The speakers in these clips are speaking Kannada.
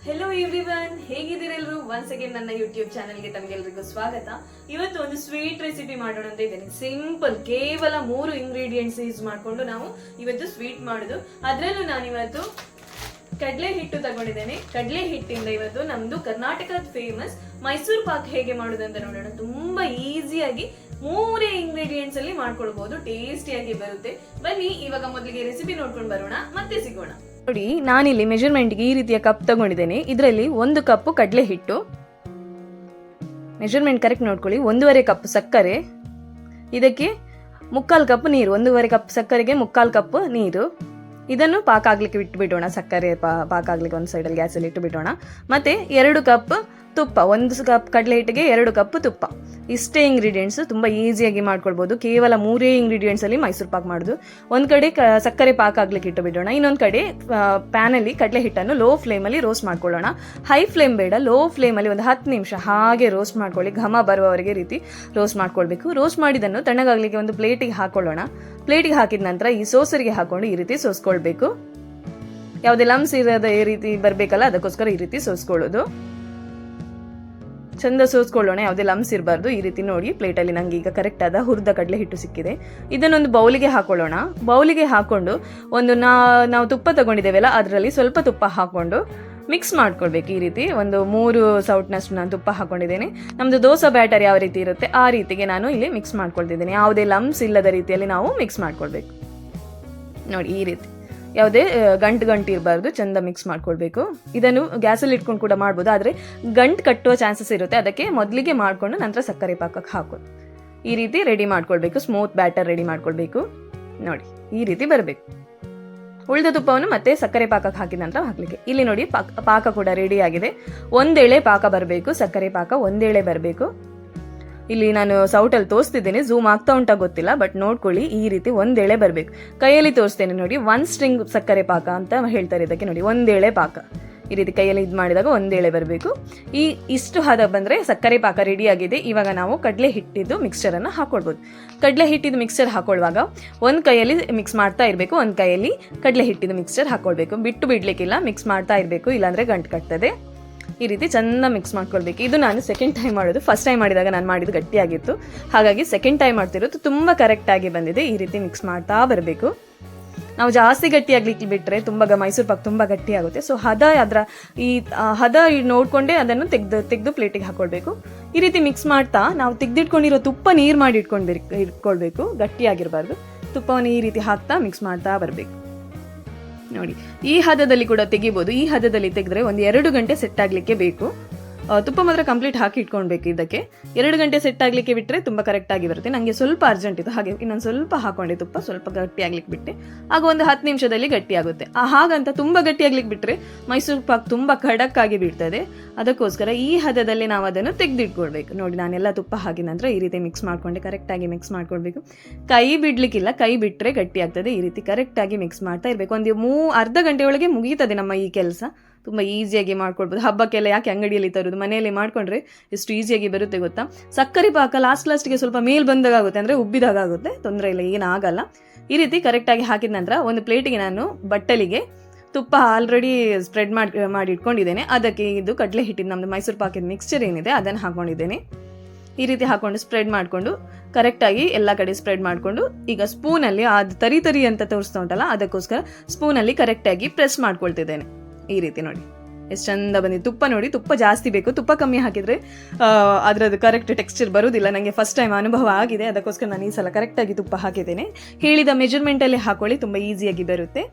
ಹೆಲೋ ಎವ್ರಿವನ್, ಹೇಗಿದ್ದೀರೆಲ್ಲರೂ? ಒನ್ಸ್ ಅಗೇನ್ ನನ್ನ ಯೂಟ್ಯೂಬ್ ಚಾನಲ್ಗೆ ತಮಗೆಲ್ಲರಿಗೂ ಸ್ವಾಗತ. ಇವತ್ತು ಒಂದು ಸ್ವೀಟ್ ರೆಸಿಪಿ ಮಾಡೋಣ ಅಂತ ಇದ್ದೇನೆ. ಸಿಂಪಲ್, ಕೇವಲ 3 ಇಂಗ್ರೀಡಿಯೆಂಟ್ಸ್ ಯೂಸ್ ಮಾಡಿಕೊಂಡು ನಾವು ಇವತ್ತು ಸ್ವೀಟ್ ಮಾಡೋದು. ಅದರಲ್ಲೂ ನಾನು ಇವತ್ತು ಕಡಲೆ ಹಿಟ್ಟು ತಗೊಂಡಿದ್ದೇನೆ. ಕಡಲೆ ಹಿಟ್ಟಿಂದ ಇವತ್ತು ನಮ್ದು ಕರ್ನಾಟಕದ ಫೇಮಸ್ ಮೈಸೂರು ಪಾಕ್ ಹೇಗೆ ಮಾಡೋದು ಅಂತ ನೋಡೋಣ. ತುಂಬಾ ಈಸಿಯಾಗಿ 3 ಇಂಗ್ರೀಡಿಯೆಂಟ್ಸ್ ಅಲ್ಲಿ ಮಾಡ್ಕೊಳ್ಬಹುದು, ಟೇಸ್ಟಿಯಾಗಿ ಬರುತ್ತೆ. ಬನ್ನಿ ಇವಾಗ ಮೊದಲಿಗೆ ರೆಸಿಪಿ ನೋಡ್ಕೊಂಡು ಬರೋಣ, ಮತ್ತೆ ಸಿಗೋಣ. ನೋಡಿ, ನಾನಿಲ್ಲಿ ಮೆಜರ್ಮೆಂಟ್ಗೆ ಈ ರೀತಿಯ ಕಪ್ ತಗೊಂಡಿದ್ದೇನೆ. ಇದರಲ್ಲಿ 1 ಕಪ್ ಕಡಲೆ ಹಿಟ್ಟು, ಮೆಜರ್ಮೆಂಟ್ ಕರೆಕ್ಟ್ ನೋಡ್ಕೊಳ್ಳಿ. 1.5 ಕಪ್ ಸಕ್ಕರೆ, ಇದಕ್ಕೆ 3/4 ಕಪ್ ನೀರು. 1.5 ಕಪ್ ಸಕ್ಕರೆಗೆ 3/4 ಕಪ್ ನೀರು. ಇದನ್ನು ಪಾಕ ಆಗ್ಲಿಕ್ಕೆ ಬಿಟ್ಟು ಬಿಡೋಣ. ಸಕ್ಕರೆ ಪಾಕ ಆಗ್ಲಿಕ್ಕೆ ಒಂದು ಸೈಡಲ್ಲಿ ಗ್ಯಾಸಲ್ಲಿ ಇಟ್ಟು ಬಿಡೋಣ. ಮತ್ತೆ 2 ಕಪ್ ತುಪ್ಪ, 1 ಕಪ್ ಕಡಲೆ ಹಿಟ್ಟಿಗೆ 2 ಕಪ್ ತುಪ್ಪ. ಇಷ್ಟೇ ಇಂಗ್ರೀಡಿಯೆಂಟ್ಸ್, ತುಂಬಾ ಈಸಿಯಾಗಿ ಮಾಡ್ಕೊಳ್ಬಹುದು. ಕೇವಲ 3 ಇಂಗ್ರೀಡಿಯೆಂಟ್ಸ್ ಅಲ್ಲಿ ಮೈಸೂರು ಪಾಕ್ ಮಾಡೋದು. ಒಂದ್ ಕಡೆ ಸಕ್ಕರೆ ಪಾಕ ಆಗ್ಲಿಕ್ಕೆ ಇಟ್ಟು ಬಿಡೋಣ. ಇನ್ನೊಂದ್ ಕಡೆ ಪ್ಯಾನ್ ಅಲ್ಲಿ ಕಡಲೆ ಹಿಟ್ಟನ್ನು ಲೋ ಫ್ಲೇಮ್ ಅಲ್ಲಿ ರೋಸ್ಟ್ ಮಾಡ್ಕೊಳ್ಳೋಣ. ಹೈ ಫ್ಲೇಮ್ ಬೇಡ, ಲೋ ಫ್ಲೇಮ್ ಅಲ್ಲಿ ಒಂದು 10 ನಿಮಿಷ ಹಾಗೆ ರೋಸ್ಟ್ ಮಾಡ್ಕೊಳ್ಳಿ. ಘಮ ಬರುವವರೆಗೆ ರೀತಿ ರೋಸ್ಟ್ ಮಾಡ್ಕೊಳ್ಬೇಕು. ರೋಸ್ಟ್ ಮಾಡಿದನ್ನು ತಣ್ಣಗಾಗ್ಲಿಕ್ಕೆ ಒಂದು ಪ್ಲೇಟಿಗೆ ಹಾಕೊಳ್ಳೋಣ. ಪ್ಲೇಟಿಗೆ ಹಾಕಿದ ನಂತರ ಈ ಸೋಸರಿಗೆ ಹಾಕೊಂಡು ಈ ರೀತಿ ಸೋಸ್ಕೊಳ್ಬೇಕು. ಯಾವುದೇ ಲಮ್ಸ್ ಇರೋದ ಈ ರೀತಿ ಬರ್ಬೇಕಲ್ಲ, ಅದಕ್ಕೋಸ್ಕರ ಈ ರೀತಿ ಸೋಸ್ಕೊಳ್ಳೋದು. ಚಂದ ಸೋಸ್ಕೊಳ್ಳೋಣ, ಯಾವುದೇ ಲಮ್ಸ್ ಇರಬಾರ್ದು. ಈ ರೀತಿ ನೋಡಿ, ಪ್ಲೇಟಲ್ಲಿ ನಂಗೆ ಈಗ ಕರೆಕ್ಟ್ ಆದ ಹುರಿದ ಕಡಲೆ ಹಿಟ್ಟು ಸಿಕ್ಕಿದೆ. ಇದನ್ನೊಂದು ಬೌಲಿಗೆ ಹಾಕೊಳ್ಳೋಣ. ಬೌಲಿಗೆ ಹಾಕೊಂಡು ನಾವು ತುಪ್ಪ ತಗೊಂಡಿದ್ದೇವೆಲ್ಲ, ಅದರಲ್ಲಿ ಸ್ವಲ್ಪ ತುಪ್ಪ ಹಾಕೊಂಡು ಮಿಕ್ಸ್ ಮಾಡ್ಕೊಳ್ಬೇಕು. ಈ ರೀತಿ ಒಂದು 3 ಸೌಟ್ನಷ್ಟು ನಾನು ತುಪ್ಪ ಹಾಕೊಂಡಿದ್ದೇನೆ. ನಮ್ದು ದೋಸೆ ಬ್ಯಾಟರ್ ಯಾವ ರೀತಿ ಇರುತ್ತೆ ಆ ರೀತಿಗೆ ನಾನು ಇಲ್ಲಿ ಮಿಕ್ಸ್ ಮಾಡ್ಕೊಳ್ತಿದ್ದೇನೆ. ಯಾವುದೇ ಲಮ್ಸ್ ಇಲ್ಲದ ರೀತಿಯಲ್ಲಿ ನಾವು ಮಿಕ್ಸ್ ಮಾಡ್ಕೊಳ್ಬೇಕು. ನೋಡಿ, ಈ ರೀತಿ ಯಾವುದೇ ಗಂಟು ಇರಬಾರ್ದು, ಚಂದ ಮಿಕ್ಸ್ ಮಾಡ್ಕೊಳ್ಬೇಕು. ಇದನ್ನು ಗ್ಯಾಸಲ್ಲಿ ಇಟ್ಕೊಂಡು ಕೂಡ ಮಾಡ್ಬೋದು, ಆದರೆ ಗಂಟು ಕಟ್ಟುವ ಚಾನ್ಸಸ್ ಇರುತ್ತೆ. ಅದಕ್ಕೆ ಮೊದಲಿಗೆ ಮಾಡಿಕೊಂಡು ನಂತರ ಸಕ್ಕರೆ ಪಾಕಕ್ಕೆ ಹಾಕೋದು. ಈ ರೀತಿ ರೆಡಿ ಮಾಡ್ಕೊಳ್ಬೇಕು. ಸ್ಮೂತ್ ಬ್ಯಾಟರ್ ರೆಡಿ ಮಾಡ್ಕೊಳ್ಬೇಕು. ನೋಡಿ, ಈ ರೀತಿ ಬರಬೇಕು. ಉಳಿದ ತುಪ್ಪವನ್ನು ಮತ್ತೆ ಸಕ್ಕರೆ ಪಾಕಕ್ಕೆ ಹಾಕಿದ ನಂತರ ಹಾಕ್ಲಿಕ್ಕೆ. ಇಲ್ಲಿ ನೋಡಿ, ಪಾಕ ಕೂಡ ರೆಡಿ ಆಗಿದೆ. 1 ಎಳೆ ಪಾಕ ಬರಬೇಕು, ಸಕ್ಕರೆ ಪಾಕ 1 ಎಳೆ ಬರಬೇಕು. ಇಲ್ಲಿ ನಾನು ಸೌಟಲ್ಲಿ ತೋರಿಸ್ತಿದ್ದೇನೆ, ಝೂಮ್ ಆಗ್ತಾ ಉಂಟಾ ಗೊತ್ತಿಲ್ಲ, ಬಟ್ ನೋಡ್ಕೊಳ್ಳಿ. ಈ ರೀತಿ 1 ಎಳೆ ಬರಬೇಕು. ಕೈಯಲ್ಲಿ ತೋರಿಸ್ತೇನೆ ನೋಡಿ, 1 ಸ್ಟ್ರಿಂಗ್ ಸಕ್ಕರೆ ಪಾಕ ಅಂತ ಹೇಳ್ತಾರೆ ಇದಕ್ಕೆ. ನೋಡಿ, 1 ಎಳೆ ಪಾಕ ಈ ರೀತಿ ಕೈಯಲ್ಲಿ ಇದು ಮಾಡಿದಾಗ 1 ಎಳೆ ಬರಬೇಕು. ಇಷ್ಟು ಹದ ಬಂದರೆ ಸಕ್ಕರೆ ಪಾಕ ರೆಡಿ ಆಗಿದೆ. ಇವಾಗ ನಾವು ಕಡಲೆ ಹಿಟ್ಟಿದ್ದು ಮಿಕ್ಸ್ಚರನ್ನು ಹಾಕೊಳ್ಬೋದು. ಕಡಲೆ ಹಿಟ್ಟಿದ್ದು ಮಿಕ್ಸ್ಚರ್ ಹಾಕೊಳ್ಳುವಾಗ ಒಂದು ಕೈಯಲ್ಲಿ ಮಿಕ್ಸ್ ಮಾಡ್ತಾ ಇರಬೇಕು, ಒಂದು ಕೈಯಲ್ಲಿ ಕಡಲೆ ಹಿಟ್ಟಿದ್ದು ಮಿಕ್ಸ್ಚರ್ ಹಾಕೊಳ್ಬೇಕು. ಬಿಟ್ಟು ಬಿಡ್ಲಿಕ್ಕಿಲ್ಲ, ಮಿಕ್ಸ್ ಮಾಡ್ತಾ ಇರಬೇಕು, ಇಲ್ಲಾಂದರೆ ಗಂಟು ಕಟ್ತದೆ. ಈ ರೀತಿ ಚೆಂದ ಮಿಕ್ಸ್ ಮಾಡ್ಕೊಳ್ಬೇಕು. ಇದು ನಾನು ಸೆಕೆಂಡ್ ಟೈಮ್ ಮಾಡೋದು. ಫಸ್ಟ್ ಟೈಮ್ ಮಾಡಿದಾಗ ನಾನು ಮಾಡಿದ್ದು ಗಟ್ಟಿಯಾಗಿತ್ತು, ಹಾಗಾಗಿ ಸೆಕೆಂಡ್ ಟೈಮ್ ಮಾಡ್ತಿರೋದು. ತುಂಬ ಕರೆಕ್ಟಾಗಿ ಬಂದಿದೆ. ಈ ರೀತಿ ಮಿಕ್ಸ್ ಮಾಡ್ತಾ ಬರಬೇಕು. ನಾವು ಜಾಸ್ತಿ ಗಟ್ಟಿಯಾಗ್ಲಿಕ್ಕೆ ಬಿಟ್ಟರೆ ಮೈಸೂರು ಪಾಕ್ ತುಂಬ ಗಟ್ಟಿಯಾಗುತ್ತೆ. ಸೊ ಹದ ನೋಡಿಕೊಂಡೇ ಅದನ್ನು ತೆಗೆದು ಪ್ಲೇಟಿಗೆ ಹಾಕೊಳ್ಬೇಕು. ಈ ರೀತಿ ಮಿಕ್ಸ್ ಮಾಡ್ತಾ ನಾವು ತೆಗೆದಿಟ್ಕೊಂಡಿರೋ ತುಪ್ಪ ನೀರು ಮಾಡಿ ಇಟ್ಕೊಳ್ಬೇಕು. ಗಟ್ಟಿಯಾಗಿರಬಾರ್ದು. ತುಪ್ಪವನ್ನು ಈ ರೀತಿ ಹಾಕ್ತಾ ಮಿಕ್ಸ್ ಮಾಡ್ತಾ ಬರಬೇಕು. ನೋಡಿ, ಈ ಹದದಲ್ಲಿ ಕೂಡ ತೆಗಿಬೋದು. ಈ ಹದದಲ್ಲಿ ತೆಗೆದ್ರೆ ಒಂದು 2 ಗಂಟೆ ಸೆಟ್ ಆಗಲಿಕ್ಕೆ ಬೇಕು. ತುಪ್ಪ ಮಾತ್ರ ಕಂಪ್ಲೀಟ್ ಹಾಕಿ ಇಟ್ಕೊಳ್ಬೇಕು. ಇದಕ್ಕೆ 2 ಗಂಟೆ ಸೆಟ್ ಆಗಲಿಕ್ಕೆ ಬಿಟ್ಟರೆ ತುಂಬ ಕರೆಕ್ಟಾಗಿ ಬರುತ್ತೆ. ನನಗೆ ಸ್ವಲ್ಪ ಅರ್ಜೆಂಟ್ ಇತ್ತು, ಹಾಗೆ ಇನ್ನೊಂದು ಸ್ವಲ್ಪ ಹಾಕೊಂಡೆ ತುಪ್ಪ, ಸ್ವಲ್ಪ ಗಟ್ಟಿ ಆಗ್ಲಿಕ್ಕೆ ಬಿಟ್ಟೆ. ಆಗ ಒಂದು 10 ನಿಮಿಷದಲ್ಲಿ ಗಟ್ಟಿ ಆಗುತ್ತೆ. ಹಾಗಂತ ತುಂಬ ಗಟ್ಟಿ ಆಗ್ಲಿಕ್ಕೆ ಬಿಟ್ಟರೆ ಮೈಸೂರು ಪಾಕ್ ತುಂಬ ಖಡಕ್ ಆಗಿ ಬಿಡ್ತದೆ. ಅದಕ್ಕೋಸ್ಕರ ಈ ಹದದಲ್ಲಿ ನಾವು ಅದನ್ನು ತೆಗೆದಿಟ್ಕೊಳ್ಬೇಕು. ನೋಡಿ, ನಾನೆಲ್ಲ ತುಪ್ಪ ಹಾಕಿದ ನಂತರ ಈ ರೀತಿ ಮಿಕ್ಸ್ ಮಾಡ್ಕೊಂಡೆ. ಕರೆಕ್ಟಾಗಿ ಮಿಕ್ಸ್ ಮಾಡ್ಕೊಳ್ಬೇಕು. ಕೈ ಬಿಡ್ಲಿಕ್ಕಿಲ್ಲ, ಕೈ ಬಿಟ್ಟರೆ ಗಟ್ಟಿ ಆಗ್ತದೆ. ಈ ರೀತಿ ಕರೆಕ್ಟಾಗಿ ಮಿಕ್ಸ್ ಮಾಡ್ತಾ ಇರಬೇಕು. ಒಂದು ಅರ್ಧ ಗಂಟೆ ಒಳಗೆ ಮುಗೀತದೆ ನಮ್ಮ ಈ ಕೆಲಸ. ತುಂಬ ಈಸಿಯಾಗಿ ಮಾಡ್ಕೊಳ್ಬೋದು. ಹಬ್ಬಕ್ಕೆಲ್ಲ ಯಾಕೆ ಅಂಗಡಿಯಲ್ಲಿ ತರೋದು, ಮನೆಯಲ್ಲಿ ಮಾಡ್ಕೊಂಡ್ರೆ ಎಷ್ಟು ಈಸಿಯಾಗಿ ಬರುತ್ತೆ ಗೊತ್ತಾ. ಸಕ್ಕರೆ ಪಾಕ ಲಾಸ್ಟ್ಗೆ ಸ್ವಲ್ಪ ಮೇಲ್ ಬಂದಾಗುತ್ತೆ, ಅಂದರೆ ಉಬ್ಬಿದಾಗುತ್ತೆ. ತೊಂದರೆ ಇಲ್ಲ, ಏನಾಗಲ್ಲ. ಈ ರೀತಿ ಕರೆಕ್ಟಾಗಿ ಹಾಕಿದ ನಂತರ ಒಂದು ಪ್ಲೇಟಿಗೆ ನಾನು ಬಟ್ಟಲಿಗೆ ತುಪ್ಪ ಆಲ್ರೆಡಿ ಸ್ಪ್ರೆಡ್ ಮಾಡಿ ಇಟ್ಕೊಂಡಿದ್ದೇನೆ. ಅದಕ್ಕೆ ಇದು ಕಡಲೆ ಹಿಟ್ಟಿನ ನಮ್ಮದು ಮೈಸೂರು ಪಾಕಿನ ಮಿಕ್ಸ್ಚರ್ ಏನಿದೆ ಅದನ್ನು ಹಾಕೊಂಡಿದ್ದೇನೆ. ಈ ರೀತಿ ಹಾಕೊಂಡು ಸ್ಪ್ರೆಡ್ ಮಾಡಿಕೊಂಡು ಕರೆಕ್ಟಾಗಿ ಎಲ್ಲ ಕಡೆ ಸ್ಪ್ರೆಡ್ ಮಾಡಿಕೊಂಡು ಈಗ ಸ್ಪೂನಲ್ಲಿ ಅದು ತರಿ ಅಂತ ತೋರಿಸ್ತಾ ಉಂಟಲ್ಲ, ಅದಕ್ಕೋಸ್ಕರ ಸ್ಪೂನಲ್ಲಿ ಕರೆಕ್ಟಾಗಿ ಪ್ರೆಸ್ ಮಾಡ್ಕೊಳ್ತಿದ್ದೇನೆ. ಈ ರೀತಿ ನೋಡಿ, ಎಷ್ಟು ಚಂದ ಬಂದಿದೆ. ತುಪ್ಪ ನೋಡಿ, ತುಪ್ಪ ಜಾಸ್ತಿ ಬೇಕು. ತುಪ್ಪ ಕಮ್ಮಿ ಹಾಕಿದರೆ ಅದರದ್ದು ಕರೆಕ್ಟ್ ಟೆಕ್ಸ್ಚರ್ ಬರೋದಿಲ್ಲ. ನನಗೆ ಫಸ್ಟ್ ಟೈಮ್ ಅನುಭವ ಆಗಿದೆ, ಅದಕ್ಕೋಸ್ಕರ ನಾನು ಈ ಸಲ ಕರೆಕ್ಟಾಗಿ ತುಪ್ಪ ಹಾಕಿದ್ದೇನೆ. ಹೇಳಿದ ಮೆಜರ್ಮೆಂಟಲ್ಲಿ ಹಾಕೊಳ್ಳಿ, ತುಂಬ ಈಸಿಯಾಗಿ ಬರುತ್ತೆ.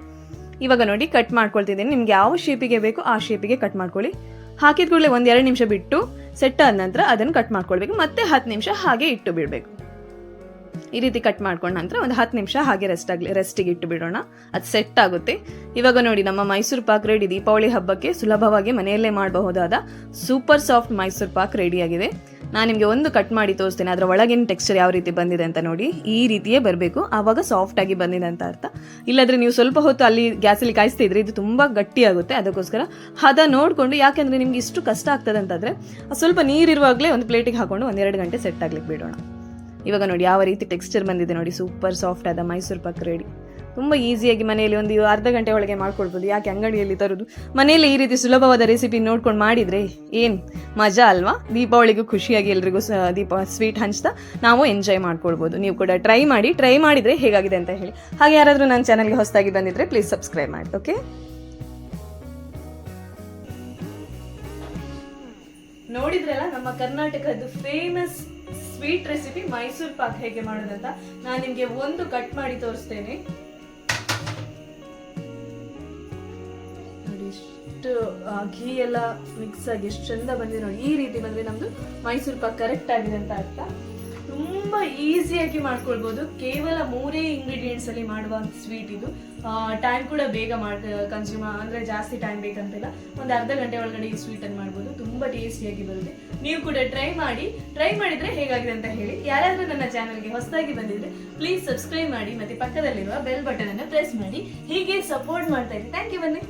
ಇವಾಗ ನೋಡಿ, ಕಟ್ ಮಾಡ್ಕೊಳ್ತಿದ್ದೇನೆ. ನಿಮ್ಗೆ ಯಾವ ಶೇಪಿಗೆ ಬೇಕು ಆ ಶೇಪಿಗೆ ಕಟ್ ಮಾಡ್ಕೊಳ್ಳಿ. ಹಾಕಿದ ಕೂಡಲೇ 1-2 ನಿಮಿಷ ಬಿಟ್ಟು ಸೆಟ್ ಆದ ನಂತರ ಅದನ್ನು ಕಟ್ ಮಾಡ್ಕೊಳ್ಬೇಕು. ಮತ್ತೆ 10 ನಿಮಿಷ ಹಾಗೆ ಇಟ್ಟು ಬಿಡಬೇಕು. ಈ ರೀತಿ ಕಟ್ ಮಾಡ್ಕೊಂಡ ನಂತರ ಒಂದು 10 ನಿಮಿಷ ಹಾಗೆ ರೆಸ್ಟಿಗೆ ಇಟ್ಟು ಬಿಡೋಣ. ಅದು ಸೆಟ್ ಆಗುತ್ತೆ. ಇವಾಗ ನೋಡಿ, ನಮ್ಮ ಮೈಸೂರು ಪಾಕ್ ರೆಡಿ. ದೀಪಾವಳಿ ಹಬ್ಬಕ್ಕೆ ಸುಲಭವಾಗಿ ಮನೆಯಲ್ಲೇ ಮಾಡಬಹುದಾದ ಸೂಪರ್ ಸಾಫ್ಟ್ ಮೈಸೂರು ಪಾಕ್ ರೆಡಿಯಾಗಿದೆ. ನಾನು ನಿಮಗೆ ಒಂದು ಕಟ್ ಮಾಡಿ ತೋರಿಸ್ತೇನೆ, ಅದರ ಒಳಗಿನ ಟೆಕ್ಸ್ಚರ್ ಯಾವ ರೀತಿ ಬಂದಿದೆ ಅಂತ ನೋಡಿ. ಈ ರೀತಿಯೇ ಬರಬೇಕು, ಆವಾಗ ಸಾಫ್ಟ್ ಆಗಿ ಬಂದಿದೆ ಅಂತ ಅರ್ಥ. ಇಲ್ಲಾಂದ್ರೆ ನೀವು ಸ್ವಲ್ಪ ಹೊತ್ತು ಅಲ್ಲಿ ಗ್ಯಾಸಲ್ಲಿ ಕಾಯಿಸ್ತಿದ್ರೆ ಇದು ತುಂಬ ಗಟ್ಟಿಯಾಗುತ್ತೆ. ಅದಕ್ಕೋಸ್ಕರ ಹದ ನೋಡಿಕೊಂಡು, ಯಾಕೆಂದರೆ ನಿಮ್ಗೆ ಇಷ್ಟು ಕಷ್ಟ ಆಗ್ತದೆ ಅಂತಂದರೆ ಸ್ವಲ್ಪ ನೀರಿರುವಾಗಲೇ ಒಂದು ಪ್ಲೇಟಿಗೆ ಹಾಕೊಂಡು 1-2 ಗಂಟೆ ಸೆಟ್ ಆಗ್ಲಿಕ್ಕೆ ಬಿಡೋಣ. ಇವಾಗ ನೋಡಿ ಯಾವ ರೀತಿ ಟೆಕ್ಸ್ಚರ್ ಬಂದಿದೆ ನೋಡಿ, ಸೂಪರ್ ಸಾಫ್ಟ್ ಆದ ಮೈಸೂರು ಪಾಕ್ ರೆಡಿ. ತುಂಬ ಈಸಿಯಾಗಿ ಮನೆಯಲ್ಲಿ ಒಂದು ಅರ್ಧ ಗಂಟೆ ಒಳಗೆ ಮಾಡ್ಕೊಳ್ಬೋದು. ಯಾಕೆ ಅಂಗಡಿಯಲ್ಲಿ ತರೋದು, ಮನೆಯಲ್ಲಿ ಈ ರೀತಿ ಸುಲಭವಾದ ರೆಸಿಪಿ ನೋಡ್ಕೊಂಡು ಮಾಡಿದರೆ ಏನು ಮಜಾ ಅಲ್ವಾ? ದೀಪಾವಳಿಗೂ ಖುಷಿಯಾಗಿ ಎಲ್ರಿಗೂ ಸ್ವೀಟ್ ಹಂಚ್ತಾ ನಾವು ಎಂಜಾಯ್ ಮಾಡ್ಕೊಳ್ಬೋದು. ನೀವು ಕೂಡ ಟ್ರೈ ಮಾಡಿದರೆ ಹೇಗಾಗಿದೆ ಅಂತ ಹೇಳಿ. ಹಾಗೆ ಯಾರಾದರೂ ನನ್ನ ಚಾನಲ್ಗೆ ಹೊಸದಾಗಿ ಬಂದಿದ್ದರೆ ಪ್ಲೀಸ್ ಸಬ್ಸ್ಕ್ರೈಬ್ ಮಾಡಿ. ಓಕೆ, ನೋಡಿದ್ರಲ್ಲ ನಮ್ಮ ಕರ್ನಾಟಕದ famous sweet recipe Mysuru Pak ಹೇಗೆ ಮಾಡೋದಂತ. ನಾನು ನಿಮಗೆ ಒಂದು ಕಟ್ ಮಾಡಿ ತೋರಿಸ್ತೇನೆ. ನೋಡಿ ಎಷ್ಟು ಘೀ ಎಲ್ಲ ಮಿಕ್ಸ್ ಆಗಿ ಎಷ್ಟು ಚಂದ ಬಂದಿದೆ ನೋಡಿ. ಈ ರೀತಿ ಬಂದ್ರೆ ನಮ್ದು ಮೈಸೂರು ಪಾಕ್ ಕರೆಕ್ಟ್ ಆಗಿದೆ ಅಂತ ಅರ್ಥ. ತುಂಬಾ ಈಸಿಯಾಗಿ ಮಾಡ್ಕೊಳ್ಬಹುದು. ಕೇವಲ 3 ಇಂಗ್ರೀಡಿಯೆಂಟ್ಸ್ ಅಲ್ಲಿ ಮಾಡುವ ಸ್ವೀಟ್ ಇದು. ಟೈಮ್ ಕೂಡ ಬೇಗ ಕನ್ಸ್ಯೂಮ್ ಅಂದ್ರೆ ಜಾಸ್ತಿ ಟೈಮ್ ಬೇಕಂತಿಲ್ಲ. ಒಂದು ಅರ್ಧ ಗಂಟೆ ಒಳಗಡೆ ಈ ಸ್ವೀಟ್ ಅನ್ನು ಮಾಡ್ಬೋದು. ತುಂಬಾ ಟೇಸ್ಟಿಯಾಗಿ ಬರುತ್ತೆ. ನೀವು ಕೂಡ ಟ್ರೈ ಮಾಡಿದ್ರೆ ಹೇಗಾಗಿದೆ ಅಂತ ಹೇಳಿ. ಯಾರಾದ್ರೂ ನನ್ನ ಚಾನಲ್ಗೆ ಹೊಸದಾಗಿ ಬಂದಿದ್ರೆ ಪ್ಲೀಸ್ ಸಬ್ಸ್ಕ್ರೈಬ್ ಮಾಡಿ, ಮತ್ತೆ ಪಕ್ಕದಲ್ಲಿರುವ ಬೆಲ್ ಬಟನ್ ಅನ್ನು ಪ್ರೆಸ್ ಮಾಡಿ. ಹೀಗೆ ಸಪೋರ್ಟ್ ಮಾಡ್ತಾ ಇರಿ. Thank you. ಬನ್ನಿ.